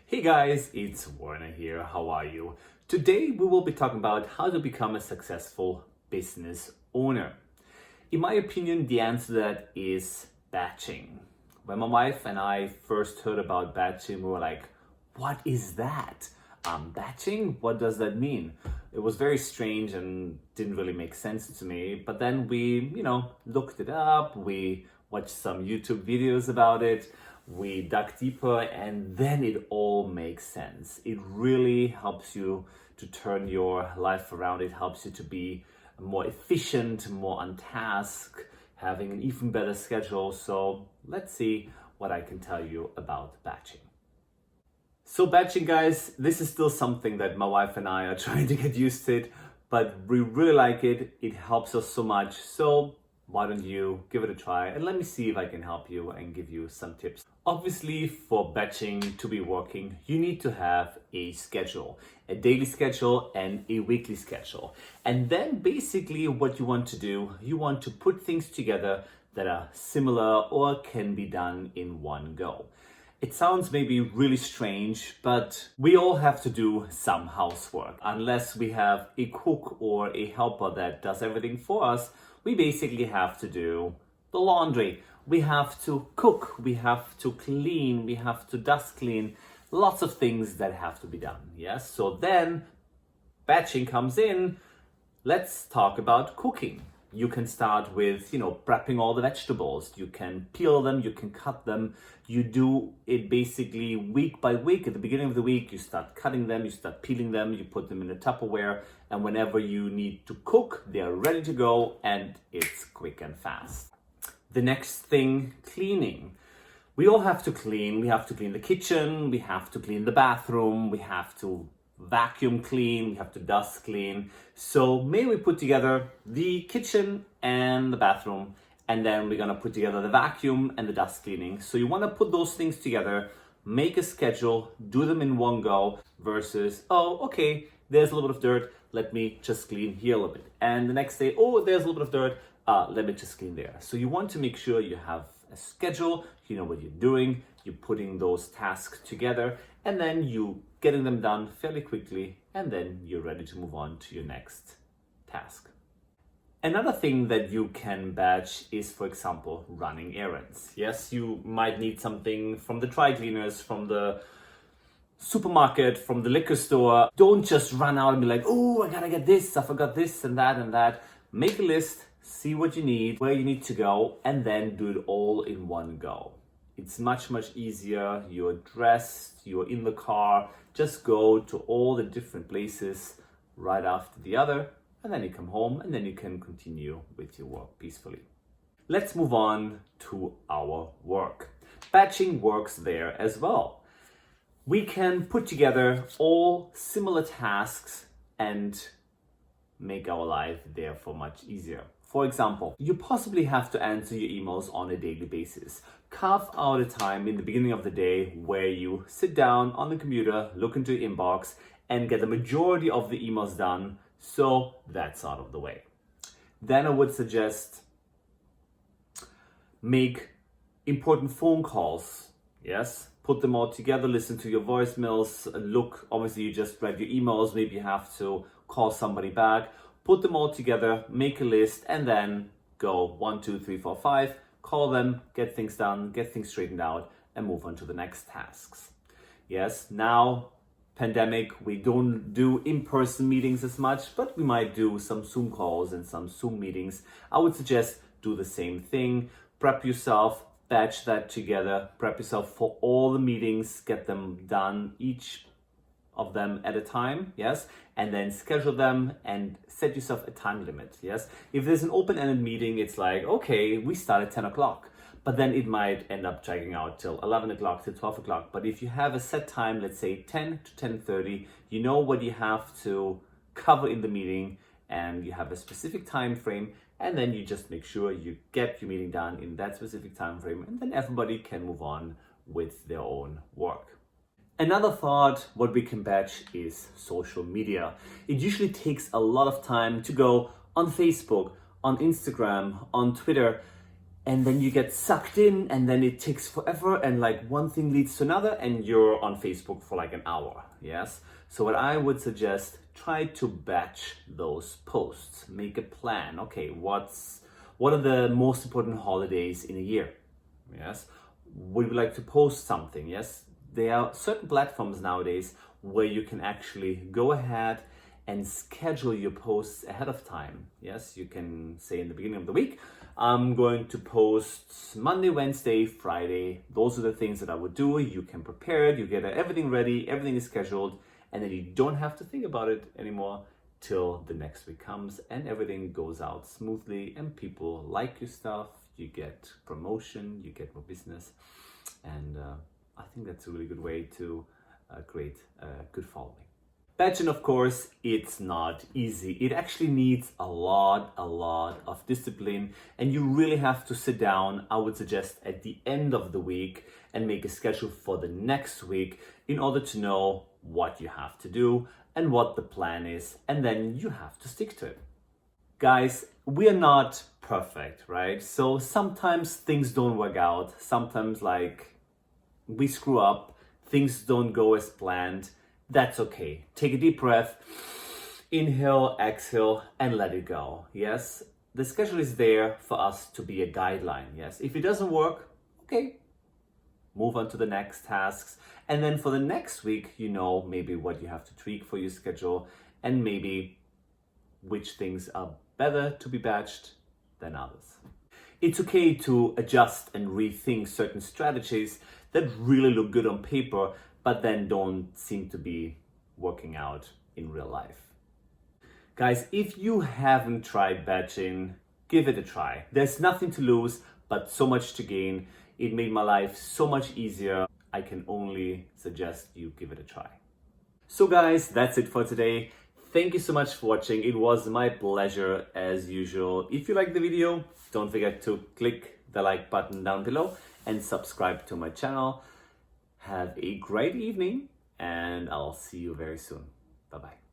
Hey guys, it's Werner here. How are you? Today we will be talking about how to become a successful business owner. In my opinion, the answer to that is batching. When my wife and I first heard about batching, we were like, what is that? Batching? What does that mean? It was very strange and didn't really make sense to me. But then we, looked it up. We watched some YouTube videos about it. We dug deeper and then it all makes sense. It really helps you to turn your life around. It helps you to be more efficient, more on task, having an even better schedule. So let's see what I can tell you about batching. So batching, guys, this is still something that my wife and I are trying to get used to it, but we really like it. It helps us so much. So why don't you give it a try and let me see if I can help you and give you some tips. Obviously, for batching to be working, you need to have a schedule, a daily schedule and a weekly schedule. And then basically what you want to do, you want to put things together that are similar or can be done in one go. It sounds maybe really strange, but we all have to do some housework. Unless we have a cook or a helper that does everything for us, we basically have to do the laundry. We have to cook, we have to clean, we have to dust clean, lots of things that have to be done, yes? So then batching comes in. Let's talk about cooking. You can start with, prepping all the vegetables. You can peel them, you can cut them. You do it basically week by week. At the beginning of the week, you start cutting them, you start peeling them, you put them in a Tupperware, and whenever you need to cook, they're ready to go, and it's quick and fast. The next thing, cleaning. We all have to clean. We have to clean the kitchen, we have to clean the bathroom, we have to vacuum clean, we have to dust clean. So maybe we put together the kitchen and the bathroom, and then we're gonna put together the vacuum and the dust cleaning. So you wanna put those things together, make a schedule, do them in one go versus, oh, okay, there's a little bit of dirt, let me just clean here a little bit. And the next day, oh, there's a little bit of dirt, let me just clean there. So you want to make sure you have a schedule, you know what you're doing, you're putting those tasks together, and then you getting them done fairly quickly, and then you're ready to move on to your next task. Another thing that you can batch is, for example, running errands. Yes, you might need something from the dry cleaners, from the supermarket, from the liquor store. Don't just run out and be like, oh, I gotta get this, I forgot this and that and that. Make a list, see what you need, where you need to go, and then do it all in one go. It's much, much easier. You're dressed, you're in the car, just go to all the different places right after the other, and then you come home and then you can continue with your work peacefully. Let's move on to our work. Batching works there as well. We can put together all similar tasks and make our life therefore much easier. For example, you possibly have to answer your emails on a daily basis. Carve out a time in the beginning of the day where you sit down on the computer, look into your inbox, and get the majority of the emails done, so that's out of the way. Then I would suggest make important phone calls. Yes, put them all together, listen to your voicemails, look, obviously you just read your emails, maybe you have to call somebody back. Put them all together, make a list, and then go 1, 2, 3, 4, 5, call them, get things done, get things straightened out, and move on to the next tasks. Yes, now, pandemic, we don't do in-person meetings as much, but we might do some Zoom calls and some Zoom meetings. I would suggest do the same thing, prep yourself, batch that together, prep yourself for all the meetings, get them done, each of them at a time, yes, and then schedule them and set yourself a time limit, yes. If there's an open-ended meeting, it's like, okay, we start at 10 o'clock, but then it might end up dragging out till 11 o'clock, till 12 o'clock. But if you have a set time, let's say 10 to 10:30, you know what you have to cover in the meeting and you have a specific time frame, and then you just make sure you get your meeting done in that specific time frame, and then everybody can move on with their own work. Another thought, what we can batch is social media. It usually takes a lot of time to go on Facebook, on Instagram, on Twitter, and then you get sucked in, and then it takes forever, and like one thing leads to another, and you're on Facebook for like an hour. Yes. So what I would suggest, try to batch those posts. Make a plan. Okay, what are the most important holidays in a year? Yes. Would you like to post something? Yes. There are certain platforms nowadays where you can actually go ahead and schedule your posts ahead of time. Yes, you can say in the beginning of the week, I'm going to post Monday, Wednesday, Friday. Those are the things that I would do. You can prepare it, you get everything ready, everything is scheduled, and then you don't have to think about it anymore till the next week comes and everything goes out smoothly and people like your stuff, you get promotion, you get more business. And I think that's a really good way to create a good following. Batching, of course, it's not easy. It actually needs a lot of discipline, and you really have to sit down, I would suggest, at the end of the week and make a schedule for the next week in order to know what you have to do and what the plan is, and then you have to stick to it. Guys, we are not perfect, right? So sometimes things don't work out. Sometimes we screw up, things don't go as planned. That's okay. Take a deep breath, inhale, exhale, and let it go. Yes, the schedule is there for us to be a guideline. Yes, if it doesn't work, okay, move on to the next tasks. And then for the next week, you know maybe what you have to tweak for your schedule and maybe which things are better to be batched than others. It's okay to adjust and rethink certain strategies that really look good on paper, but then don't seem to be working out in real life. Guys, if you haven't tried batching, give it a try. There's nothing to lose, but so much to gain. It made my life so much easier. I can only suggest you give it a try. So guys, that's it for today. Thank you so much for watching. It was my pleasure as usual. If you liked the video, don't forget to click the like button down below and subscribe to my channel. Have a great evening, and I'll see you very soon. Bye-bye.